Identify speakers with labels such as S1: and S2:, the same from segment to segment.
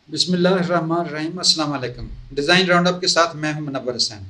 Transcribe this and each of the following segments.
S1: बिस्मिल्लाहिर्रहमानिर्रहीम, अस्सलाम वालेकुम। डिज़ाइन राउंडअप के साथ मैं हूं मुनव्वर हुसैन।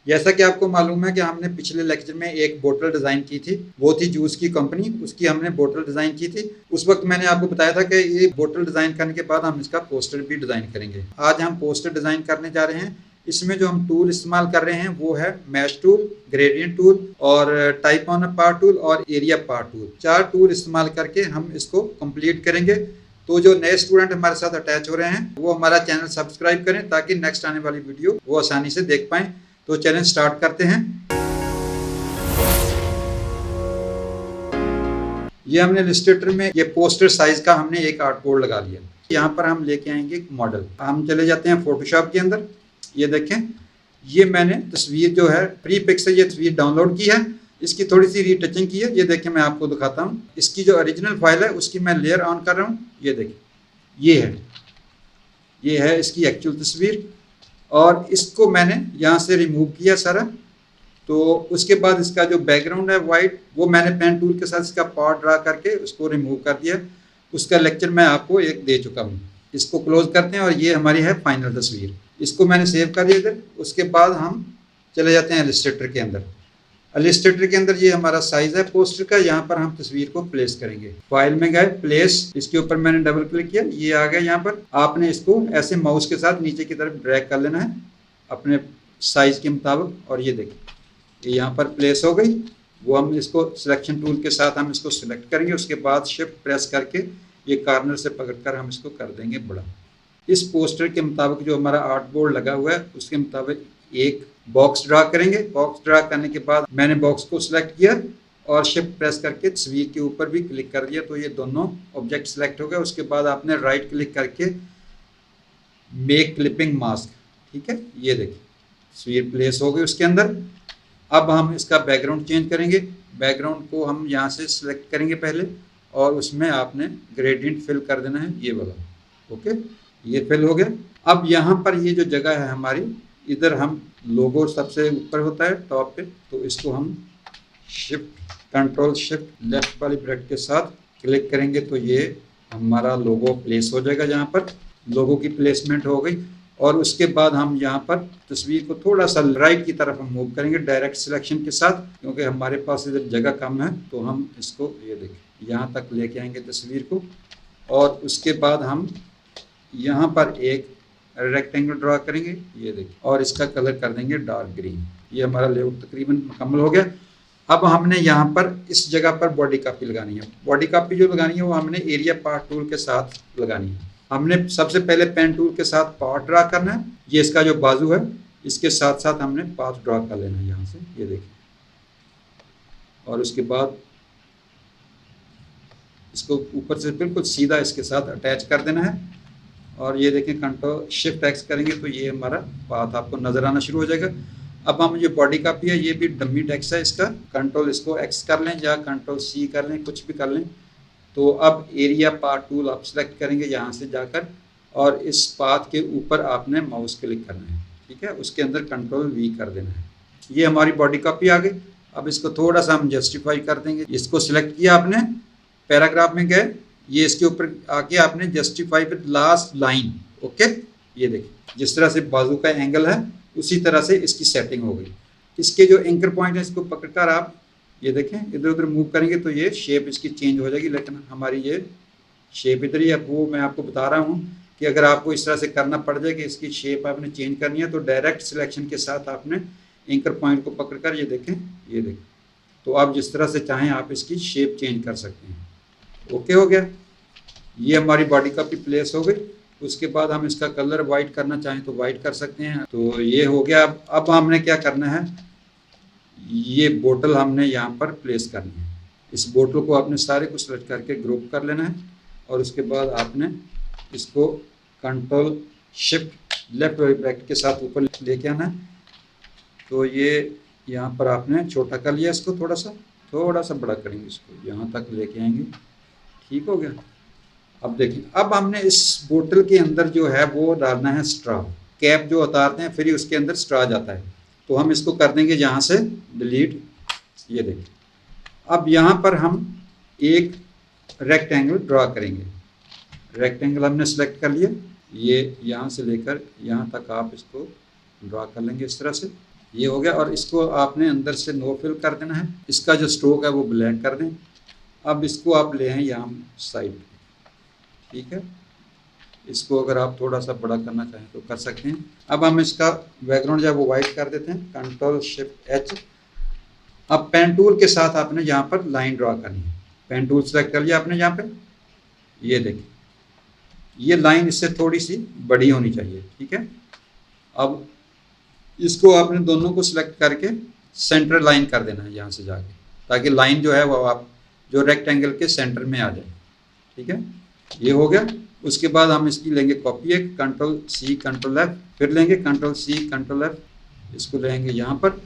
S1: जैसा कि आपको मालूम है कि हमने पिछले लेक्चर में एक बोतल डिज़ाइन की थी, वो थी जूस की कंपनी, उसकी हमने बोतल डिज़ाइन की थी। उस वक्त मैंने आपको बताया था कि ये बोतल डिज़ाइन करने के बाद हम इसका पोस्टर भी डिज़ाइन करेंगे। आज हम पोस्टर डिज़ाइन करने जा रहे हैं। इसमें जो हम टूल इस्तेमाल कर रहे हैं वो है मैश टूल, ग्रेडियंट टूल और टाइप ऑन पार्ट टूल और एरिया पार्ट टूल। 4 टूल इस्तेमाल करके हम इसको कंप्लीट करेंगे। तो जो नए स्टूडेंट हमारे साथ अटैच हो रहे हैं वो हमारा चैनल सब्सक्राइब करें ताकि नेक्स्ट आने वाली वीडियो वो आसानी से देख पाएं। तो चैनल स्टार्ट करते हैं। ये हमने इलस्ट्रेटर में ये पोस्टर साइज का हमने एक आर्टबोर्ड लगा लिया। यहाँ पर हम लेके आएंगे एक मॉडल। हम चले जाते हैं फोटोशॉप के अंदर। ये देखें, ये मैंने तस्वीर जो है प्री पिक से ये तस्वीर डाउनलोड की है। इसकी थोड़ी सी रीटचिंग की है। ये देखें, मैं आपको दिखाता हूँ। इसकी जो ओरिजिनल फाइल है उसकी मैं लेयर ऑन कर रहा हूँ। ये देखें, ये है इसकी एक्चुअल तस्वीर और इसको मैंने यहाँ से रिमूव किया सारा। तो उसके बाद इसका जो बैकग्राउंड है वाइट, वो मैंने पेन टूल के साथ इसका पार्ट ड्रा करके उसको रिमूव कर दिया। उसका लेक्चर मैं आपको एक दे चुका हूँ। इसको क्लोज करते हैं और ये हमारी है फाइनल तस्वीर। इसको मैंने सेव कर दिया इधर। उसके बाद हम चले जाते हैं इलस्ट्रेटर के अंदर। इलस्ट्रेटर के अंदर ये हमारा साइज है पोस्टर का। यहाँ पर हम तस्वीर को प्लेस करेंगे। फाइल में गए, प्लेस, इसके ऊपर मैंने डबल क्लिक किया, ये आ गया। यहाँ पर आपने इसको ऐसे माउस के साथ नीचे की तरफ ड्रैग कर लेना है अपने साइज के मुताबिक। और ये देखिए, ये यहाँ पर प्लेस हो गई। वो हम इसको सिलेक्शन टूल के साथ हम इसको सिलेक्ट करेंगे। उसके बाद शिफ्ट प्रेस करके ये कॉर्नर से पकड़कर हम इसको कर देंगे बड़ा। इस पोस्टर के मुताबिक जो हमारा आर्ट बोर्ड लगा हुआ है उसके मुताबिक एक बॉक्स ड्रा करेंगे। बॉक्स ड्रा करने के बाद मैंने बॉक्स को सिलेक्ट किया और शिफ्ट प्रेस करके तस्वीर के ऊपर भी क्लिक कर दिया, तो ये दोनों ऑब्जेक्ट सिलेक्ट हो गए। उसके बाद आपने राइट क्लिक करके मेक क्लिपिंग मास्क, ठीक है, ये देखिए तस्वीर प्लेस हो गई उसके अंदर। अब हम इसका बैकग्राउंड चेंज करेंगे। बैकग्राउंड को हम यहाँ से सिलेक्ट करेंगे पहले और उसमें आपने ग्रेडियंट फिल कर देना है, ये वाला। ओके, ये फिल हो गया। अब यहाँ पर ये जो जगह है हमारी, इधर हम लोगो सबसे ऊपर होता है टॉप पे, तो इसको हम कंट्रोल शिफ्ट लेफ्ट वाली ब्रैकेट के साथ क्लिक करेंगे तो ये हमारा लोगो प्लेस हो जाएगा। जहाँ पर लोगो की प्लेसमेंट हो गई। और उसके बाद हम यहाँ पर तस्वीर को थोड़ा सा राइट की तरफ हम मूव करेंगे डायरेक्ट सिलेक्शन के साथ, क्योंकि हमारे पास इधर जगह कम है। तो हम इसको ये देखें यहाँ तक लेके आएंगे तस्वीर को। और उसके बाद हम यहाँ पर एक रेक्टेंगल ड्रा करेंगे, ये देखिए, और इसका कलर कर देंगे डार्क ग्रीन। ये हमारा लेआउट तकरीबन मुकम्मल हो गया। अब हमने यहाँ पर इस जगह पर बॉडी कॉपी लगानी है। बॉडी कॉपी जो लगानी है वो हमने एरिया पार्ट टूल के साथ लगानी है। हमने सबसे पहले पेन टूल के साथ पार्ट ड्रा करना है। ये इसका जो बाजू है इसके साथ साथ हमने पाथ ड्रा कर लेना है यहाँ से, ये देखिए। और उसके बाद इसको ऊपर से बिल्कुल सीधा इसके साथ अटैच कर देना है। और ये देखें, कंट्रोल शिफ्ट एक्स करेंगे तो ये हमारा पाथ आपको नजर आना शुरू हो जाएगा। अब हम जो बॉडी कॉपी है ये भी डमी टेक्स्ट है इसका। कंट्रोल इसको एक्स कर लें या कंट्रोल सी कर लें, कुछ भी कर लें। तो अब एरिया पार्ट टूल आप सेलेक्ट करेंगे यहाँ से जाकर और इस पाथ के ऊपर आपने माउस क्लिक करना है, ठीक है। उसके अंदर कंट्रोल वी कर देना है। ये हमारी बॉडी कॉपी आ गई। अब इसको थोड़ा सा हम जस्टिफाई कर देंगे। इसको सिलेक्ट किया आपने, पैराग्राफ में गए, ये इसके ऊपर आके आपने justify with last line. Okay, ये देखिए जिस तरह से बाजू का एंगल है उसी तरह से इसकी सेटिंग हो गई। इसके जो एंकर पॉइंट है इसको पकड़कर आप ये देखें इधर उधर मूव करेंगे तो ये शेप इसकी चेंज हो जाएगी। लेकिन हमारी ये शेप इधर ही है। वो मैं आपको बता रहा हूँ कि अगर आपको इस तरह से करना पड़ जाए कि इसकी शेप आपने चेंज करनी है तो डायरेक्ट सिलेक्शन के साथ आपने एंकर पॉइंट को पकड़कर ये देखें, ये देखें, तो आप जिस तरह से चाहें आप इसकी शेप चेंज कर सकते हैं। ओके हो गया। ये हमारी बॉडी कॉपी प्लेस हो गई। उसके बाद हम इसका कलर वाइट करना चाहें तो वाइट कर सकते हैं। तो ये हो गया। अब हमने क्या करना है, ये बोतल हमने यहाँ पर प्लेस करनी है। इस बोतल को आपने सारे को सेलेक्ट करके ग्रुप कर लेना है और उसके बाद आपने इसको कंट्रोल शिफ्ट लेफ्ट ब्रैकेट के साथ ऊपर लेके आना है। तो ये यहाँ पर आपने छोटा कर लिया, इसको थोड़ा सा बड़ा करेंगे, इसको यहाँ तक लेके आएंगे। ठीक हो गया। अब देखिए, अब हमने इस बोतल के अंदर जो है वो डालना है स्ट्रॉ। कैप जो उतारते हैं फिर ही उसके अंदर स्ट्रॉ जाता है। तो हम इसको कर देंगे यहाँ से डिलीट। ये देखिए, अब यहाँ पर हम एक रेक्टेंगल ड्रा करेंगे। रेक्टेंगल हमने सेलेक्ट कर लिया। ये यहाँ से लेकर यहाँ तक आप इसको ड्रा कर लेंगे इस तरह से। ये हो गया और इसको आपने अंदर से नो फिल कर देना है। इसका जो स्ट्रोक है वो ब्लैक कर दें। अब इसको आप ले आए यहाँ साइड, ठीक है। इसको अगर आप थोड़ा सा बड़ा करना चाहें तो कर सकते हैं। अब हम इसका बैकग्राउंड जो है वो वाइट कर देते हैं, कंट्रोल शिफ्ट एच। अब पेन टूल के साथ आपने यहाँ पर लाइन ड्रा करनी है। पेन टूल सेलेक्ट कर लिया आपने यहाँ पे, ये देखिए ये लाइन इससे थोड़ी सी बड़ी होनी चाहिए, ठीक है। अब इसको आपने दोनों को सिलेक्ट करके सेंटर लाइन कर देना है यहाँ से जाके, ताकि लाइन जो है वो आप जो रेक्टेंगल के सेंटर में आ जाए, ठीक है। ये हो गया। उसके बाद हम इसकी लेंगे कॉपी, एक कंट्रोल सी कंट्रोल एफ, फिर लेंगे कंट्रोल सी कंट्रोल एफ, इसको लेंगे यहाँ पर।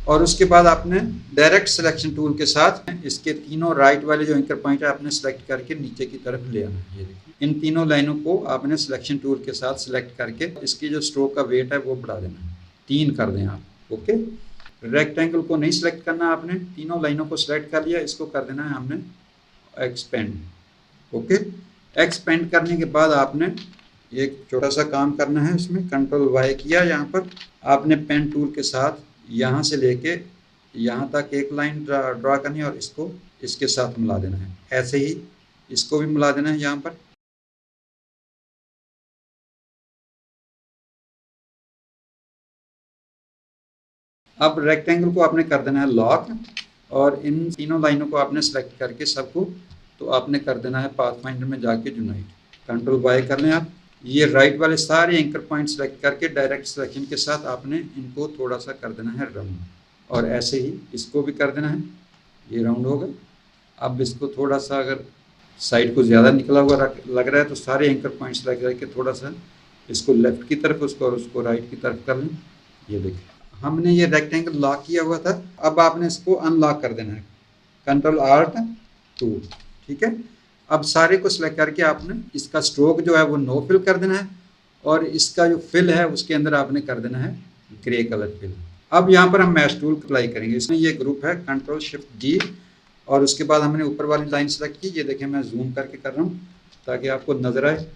S1: और उसके बाद आपने डायरेक्ट सिलेक्शन टूल के साथ इसके तीनों राइट वाले जो एंकर पॉइंट है आपने सेलेक्ट करके नीचे की तरफ ले आना है। ये देखिए इन तीनों लाइनों को आपने सिलेक्शन टूल के साथ सिलेक्ट करके इसकी जो स्ट्रोक का वेट है वो बढ़ा देना है, 3 कर दें आप, ओके। रेक्टेंगल को नहीं सिलेक्ट करना आपने, तीनों लाइनों को सिलेक्ट कर लिया, इसको कर देना है हमने एक्सपेंड, ओके। एक्सपेंड करने के बाद आपने एक छोटा सा काम करना है इसमें, कंट्रोल वाई किया, यहाँ पर आपने पेन टूल के साथ यहाँ से लेके यहाँ तक एक लाइन ड्रा करनी है और इसको इसके साथ मिला देना है। ऐसे ही इसको भी मिला देना है यहाँ पर। अब रेक्टेंगल को आपने कर देना है लॉक और इन तीनों लाइनों को आपने सेलेक्ट करके सबको तो आपने कर देना है पाथफाइंडर में जाके यूनाइट। कंट्रोल वाई कर लें आप। ये राइट वाले सारे एंकर पॉइंट सेलेक्ट करके डायरेक्ट सिलेक्शन के साथ आपने इनको थोड़ा सा कर देना है राउंड, और ऐसे ही इसको भी कर देना है। ये राउंड होगा। अब इसको थोड़ा सा अगर साइड को ज़्यादा निकला हुआ लग रहा है तो सारे एंकर पॉइंट सेलेक्ट करके थोड़ा सा इसको लेफ्ट की तरफ उसको और उसको राइट की तरफ कर लें। ये देखिए हमने ये रेक्टेंगल लॉक किया हुआ था, अब आपने इसको अनलॉक कर देना है, कंट्रोल आल्ट 2, ठीक है। अब सारे को सिलेक्ट करके आपने इसका स्ट्रोक जो है वो नो फिल कर देना है और इसका जो फिल है उसके अंदर आपने कर देना है ग्रे कलर फिल। अब यहाँ पर हम मैश टूल अप्लाई करेंगे। इसमें ये ग्रुप है कंट्रोल शिफ्ट जी और उसके बाद हमने ऊपर वाली लाइन सेलेक्ट की। ये देखें मैं जूम करके कर रहा हूँ ताकि आपको नजर आए।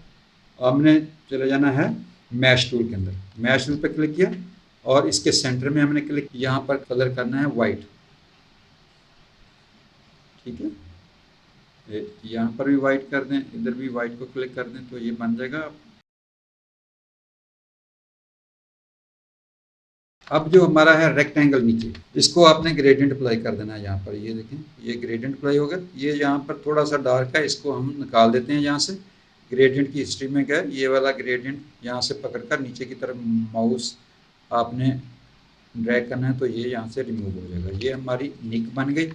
S1: हमने चले जाना है मैश टूल के अंदर, मैश टूल पर क्लिक किया और इसके सेंटर में हमने क्लिक, यहाँ पर कलर करना है वाइट, ठीक है। यहाँ पर भी वाइट कर दें, इधर भी वाइट को क्लिक कर दें तो ये बन जाएगा। अब जो हमारा है रेक्टेंगल नीचे, इसको आपने ग्रेडियंट अप्लाई कर देना है यहाँ पर। ये देखें ये ग्रेडियंट अप्लाई होगा। ये यहाँ पर थोड़ा सा डार्क है, इसको हम निकाल देते हैं यहाँ से। ग्रेडियंट की हिस्ट्री में गए, ये वाला ग्रेडियंट यहाँ से पकड़कर नीचे की तरफ माउस आपने ड्रैग करना है तो ये यहाँ से रिमूव हो जाएगा। ये हमारी निक बन गई।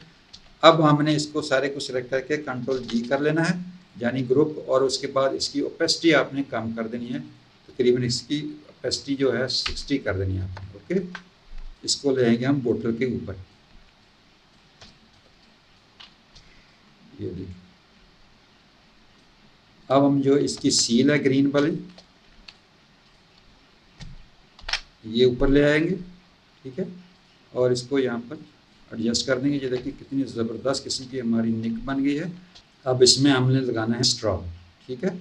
S1: अब हमने इसको सारे को सिलेक्ट करके कंट्रोल जी कर लेना है यानी ग्रुप, और उसके बाद इसकी ओपेसिटी आपने कम कर देनी है, तकरीबन इसकी ओपेसिटी जो है 60 कर देनी है आपने, ओके। इसको ले आएंगे हम बोतल के ऊपर। ये देखिए अब हम जो इसकी सील है ग्रीन वाली ये ऊपर ले आएंगे, ठीक है, और इसको यहाँ पर एडजस्ट कर देंगे। ये देखिए कितनी ज़बरदस्त किस्म की हमारी निक बन गई है। अब इसमें हमने लगाना है स्ट्रॉ, ठीक है।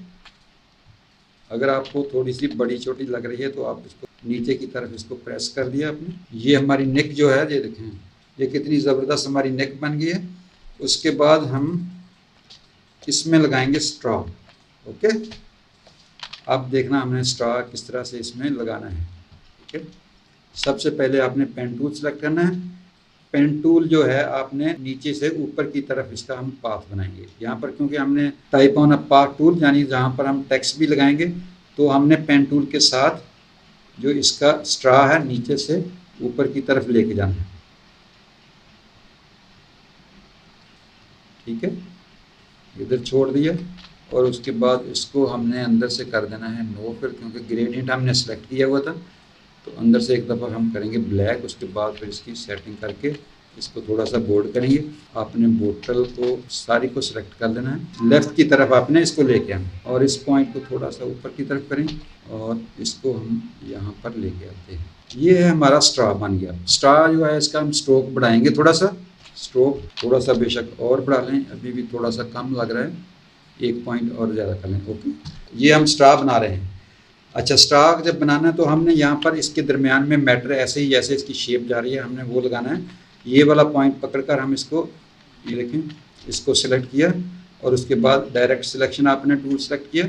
S1: अगर आपको थोड़ी सी बड़ी छोटी लग रही है तो आप इसको नीचे की तरफ इसको प्रेस कर दिया आपने। ये हमारी नेक जो है ये देखें ये कितनी ज़बरदस्त हमारी नेक बन गई है। उसके बाद हम इसमें लगाएंगे स्ट्रॉ, ओके। अब देखना हमने स्ट्रॉ किस तरह से इसमें लगाना है, ठीक है। सबसे पहले आपने पेन टूल सेलेक्ट करना है। पेन टूल जो है आपने नीचे से ऊपर की तरफ इसका हम पाथ बनाएंगे। यहाँ पर क्योंकि हमने type on a path tool यानी जहाँ पर हम टेक्स्ट भी लगाएंगे तो हमने पेन टूल के साथ जो इसका स्ट्रा है नीचे से ऊपर की तरफ लेके जाना है, ठीक है। इधर छोड़ दिया और उसके बाद इसको हमने अंदर से कर देना है नो फिल, क्योंकि ग्रेडियंट हमने सेलेक्ट किया हुआ था तो अंदर से एक दफ़ा हम करेंगे ब्लैक। उसके बाद फिर इसकी सेटिंग करके इसको थोड़ा सा बोल्ड करेंगे। आपने बोतल को सारी को सिलेक्ट कर देना है, लेफ़्ट की तरफ आपने इसको लेके आना और इस पॉइंट को थोड़ा सा ऊपर की तरफ करें और इसको हम यहाँ पर लेके आते हैं। ये है हमारा स्ट्रा बन गया। स्ट्रा जो है इसका हम स्ट्रोक बढ़ाएंगे, थोड़ा सा स्ट्रोक थोड़ा सा बेशक और बढ़ा लें, अभी भी थोड़ा सा कम लग रहा है, 1 पॉइंट और ज़्यादा कर लें, ओके। ये हम स्ट्रा बना रहे हैं। अच्छा, स्टार जब बनाना है तो हमने यहाँ पर इसके दरमियान में मैटर ऐसे ही जैसे इसकी शेप जा रही है हमने वो लगाना है। ये वाला पॉइंट पकड़कर हम इसको, ये देखें, इसको सिलेक्ट किया और उसके बाद डायरेक्ट सिलेक्शन आपने टूल सेलेक्ट किया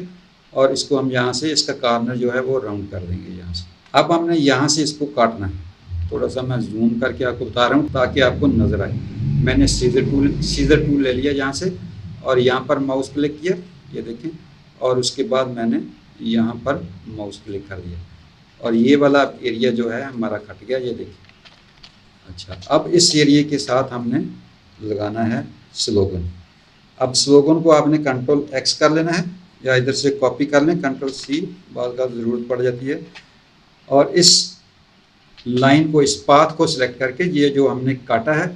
S1: और इसको हम यहाँ से इसका कॉर्नर जो है वो राउंड कर देंगे यहाँ से। अब हमने यहाँ से इसको काटना है। थोड़ा सा मैं जूम करके आपको बता रहा हूँ ताकि आपको नज़र आए। मैंने सीजर टूल ले लिया यहाँ से और यहाँ पर माउस क्लिक किया, ये देखें, और उसके बाद मैंने यहाँ पर माउस क्लिक कर दिया और ये वाला एरिया जो है हमारा कट गया, ये देखिए। अच्छा, अब इस एरिया के साथ हमने लगाना है स्लोगन। अब स्लोगन को आपने कंट्रोल एक्स कर लेना है या इधर से कॉपी कर लें, कंट्रोल सी बाद का ज़रूरत पड़ जाती है। और इस लाइन को, इस पाथ को सिलेक्ट करके ये जो हमने काटा है,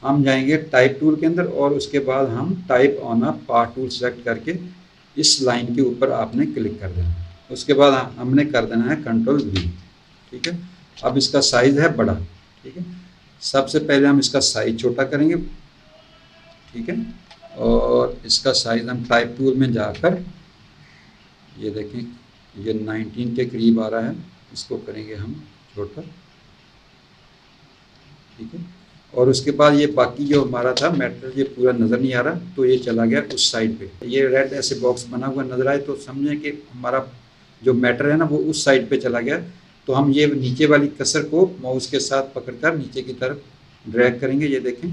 S1: हम जाएंगे टाइप टूल के अंदर और उसके बाद हम type on a path tool select करके इस लाइन के ऊपर आपने क्लिक कर देना है। उसके बाद हमने कर देना है कंट्रोल वी, ठीक है। अब इसका साइज़ है बड़ा, ठीक है। सबसे पहले हम इसका साइज छोटा करेंगे, ठीक है, और इसका साइज़ हम टाइप टूल में जाकर, ये देखें, ये 19 के करीब आ रहा है, इसको करेंगे हम छोटा, ठीक है। और उसके बाद ये बाकी जो हमारा था मैटर ये पूरा नज़र नहीं आ रहा, तो ये चला गया उस साइड पे। ये रेड ऐसे बॉक्स बना हुआ नज़र आए तो समझें कि हमारा जो मैटर है ना वो उस साइड पे चला गया। तो हम ये नीचे वाली कसर को माउस के साथ पकड़कर नीचे की तरफ ड्रैग करेंगे, ये देखें,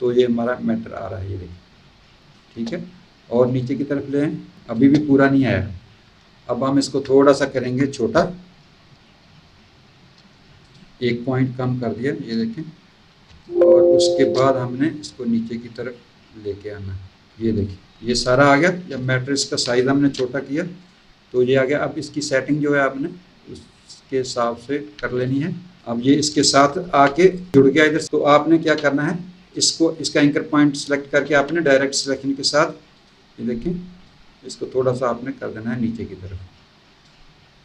S1: तो ये हमारा मैटर आ रहा है, ये देखें, ठीक है। और नीचे की तरफ ले आएं, अभी भी पूरा नहीं आया। अब हम इसको थोड़ा सा करेंगे छोटा, एक पॉइंट कम कर दिया, ये देखें, और उसके बाद हमने इसको नीचे की तरफ लेके आना है, ये देखिए, ये सारा आ गया। जब मैट्रिक्स का साइज़ हमने छोटा किया तो ये आ गया। अब इसकी सेटिंग जो है आपने उसके हिसाब से कर लेनी है। अब ये इसके साथ आके जुड़ गया इधर, तो आपने क्या करना है, इसको, इसका एंकर पॉइंट सेलेक्ट करके आपने डायरेक्ट सिलेक्शन के साथ, ये देखें, इसको थोड़ा सा आपने कर देना है नीचे की तरफ,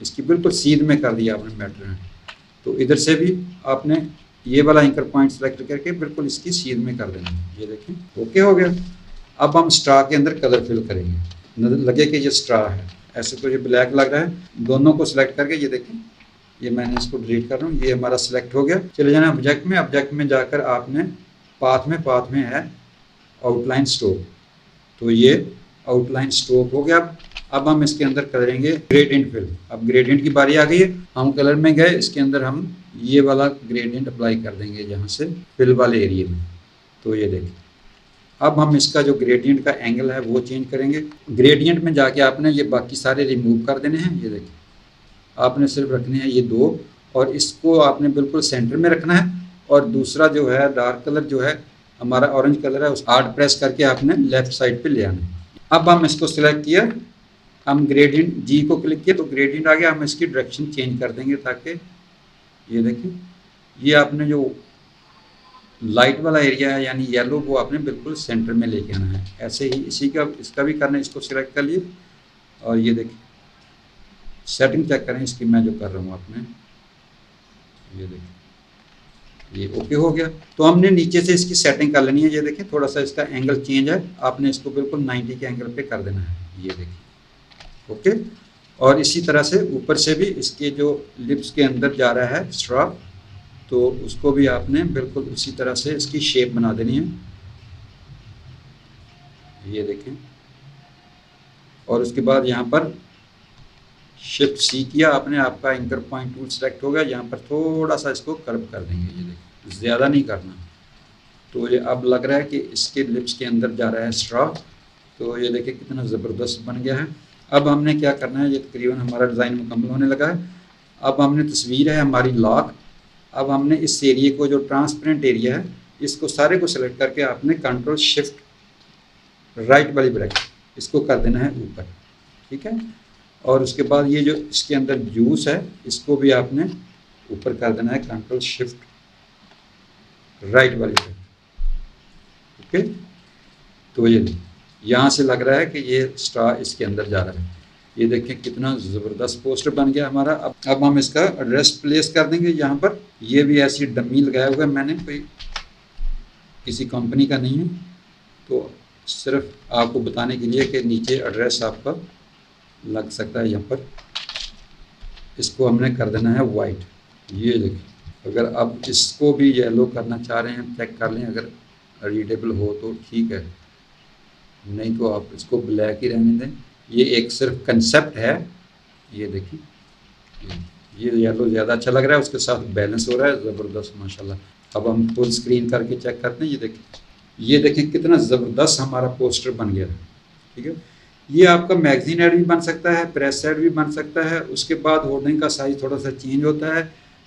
S1: इसकी बिल्कुल सीध में कर दिया आपने मैटर। तो इधर से भी आपने ये वाला एंकर पॉइंट सेलेक्ट करके बिल्कुल इसकी सीध में कर देना है, ये देखें, ओके हो गया। अब हम स्ट्रा के अंदर कलर फिल करेंगे, लगे कि ये स्ट्रा है, ऐसे तो ये ब्लैक लग रहा है। दोनों को सिलेक्ट करके, ये देखें, ये मैंने इसको डिलीट कर रहा हूँ, ये हमारा सिलेक्ट हो गया। चले जाना ऑब्जेक्ट में जाकर आपने पाथ में है आउटलाइन स्ट्रोक, तो ये आउटलाइन स्ट्रोक हो गया। अब हम इसके अंदर करेंगे ग्रेडियंट फिल। अब ग्रेडियंट की बारी आ गई है, हम कलर में गए, इसके अंदर हम ये वाला ग्रेडियंट अप्लाई कर देंगे जहाँ से फिल वाले एरिया में, तो ये देखिए। अब हम इसका जो ग्रेडियंट का एंगल है वो चेंज करेंगे। ग्रेडियंट में जाके आपने ये बाकी सारे रिमूव कर देने हैं, ये देखिए, आपने सिर्फ रखने हैं ये दो, और इसको आपने बिल्कुल सेंटर में रखना है। और दूसरा जो है डार्क कलर जो है हमारा ऑरेंज कलर है, उस हार्ड प्रेस करके आपने लेफ्ट साइड पे ले आना है। अब हम इसको सिलेक्ट किया, हम ग्रेडियंट जी को क्लिक किया तो ग्रेडियंट आ गया। हम इसकी डायरेक्शन चेंज कर देंगे ताकि, ये देखिए, ये आपने जो लाइट वाला एरिया है यानी येलो, वो आपने बिल्कुल सेंटर में लेके आना है। ऐसे ही इसी का इसका भी करना है, इसको सिलेक्ट कर लिए और ये देखिए, सेटिंग चेक करें इसकी, मैं जो कर रहा हूँ आपने, ये देखिए, ये ओके हो गया। तो हमने नीचे से इसकी सेटिंग कर लेनी है, ये देखें, थोड़ा सा इसका एंगल चेंज है, आपने इसको बिल्कुल 90 के एंगल पे कर देना है, ये देखिए, ओके। और इसी तरह से ऊपर से भी इसके जो लिप्स के अंदर जा रहा है स्ट्रॉ, तो उसको भी आपने बिल्कुल उसी तरह से इसकी शेप बना देनी है, ये देखें। और उसके बाद यहाँ पर शिफ्ट सी किया आपने, आपका एंकर पॉइंट टूल सेलेक्ट हो गया। यहाँ पर थोड़ा सा इसको कर्व कर देंगे, ये देखिए, ज़्यादा नहीं करना। तो ये अब लग रहा है कि इसके लिप्स के अंदर जा रहा है स्ट्रॉ, तो ये देखिए कितना ज़बरदस्त बन गया है। अब हमने क्या करना है, ये तकरीबन हमारा डिज़ाइन मुकम्मल होने लगा है। अब हमने तस्वीर है हमारी लॉक, अब हमने इस एरिए को, जो ट्रांसपेरेंट एरिया है, इसको सारे को सिलेक्ट करके आपने कंट्रोल शिफ्ट राइट वाली ब्रैकेट, इसको कर देना है ऊपर, ठीक है। और उसके बाद ये जो इसके अंदर जूस है, इसको भी आपने ऊपर कर देना है कंट्रोल शिफ्ट राइट वाली ब्रैकेट, ओके। तो ये यहाँ से लग रहा है कि ये स्टार इसके अंदर जा रहा है। ये देखें कितना ज़बरदस्त पोस्टर बन गया हमारा। अब हम इसका एड्रेस प्लेस कर देंगे यहाँ पर। ये भी ऐसी डमी लगाया हुआ है मैंने, कोई किसी कंपनी का नहीं है, तो सिर्फ आपको बताने के लिए कि नीचे एड्रेस आपका लग सकता है यहाँ पर। इसको हमने कर देना है वाइट। ये देखिए, अगर आप इसको भी येलो करना चाह रहे हैं चेक कर लें, अगर रीडेबल हो तो ठीक है, नहीं तो आप इसको ब्लैक ही रहने दें। ये एक सिर्फ कंसेप्ट है। ये देखिए, ये येलो ज़्यादा अच्छा लग रहा है, उसके साथ बैलेंस हो रहा है ज़बरदस्त माशाल्लाह। अब हम फुल स्क्रीन करके चेक करते हैं। ये देखें कितना ज़बरदस्त हमारा पोस्टर बन गया है। ठीक है, ये आपका मैगजीन ऐड भी बन सकता है, प्रेस ऐड भी बन सकता है। उसके बाद होर्डिंग का साइज़ थोड़ा सा चेंज होता है,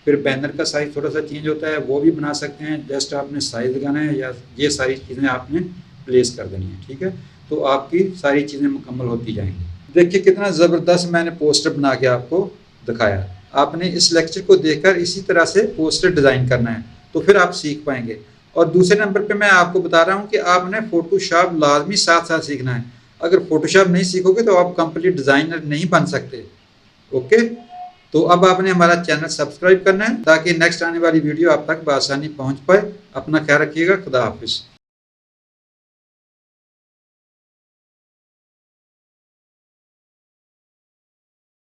S1: फिर बैनर का साइज़ थोड़ा सा चेंज होता है, वो भी बना सकते हैं। जस्ट आपने साइज़ लगाना है या ये सारी चीज़ें आपने प्लेस कर देनी है। ठीक है, तो आपकी सारी चीज़ें मुकम्मल होती जाएंगी। देखिए कितना ज़बरदस्त मैंने पोस्टर बना के आपको दिखाया। आपने इस लेक्चर को देखकर इसी तरह से पोस्टर डिज़ाइन करना है, तो फिर आप सीख पाएंगे। और दूसरे नंबर पे मैं आपको बता रहा हूँ कि आपने फ़ोटोशॉप लाजमी साथ साथ सीखना है। अगर फ़ोटोशॉप नहीं सीखोगे तो आप कंप्लीट डिज़ाइनर नहीं बन सकते। ओके, तो अब आपने हमारा चैनल सब्सक्राइब करना है ताकि नेक्स्ट आने वाली वीडियो आप तक बआसानी पहुँच पाए। अपना ख्याल रखिएगा। खुदा हाफिज़।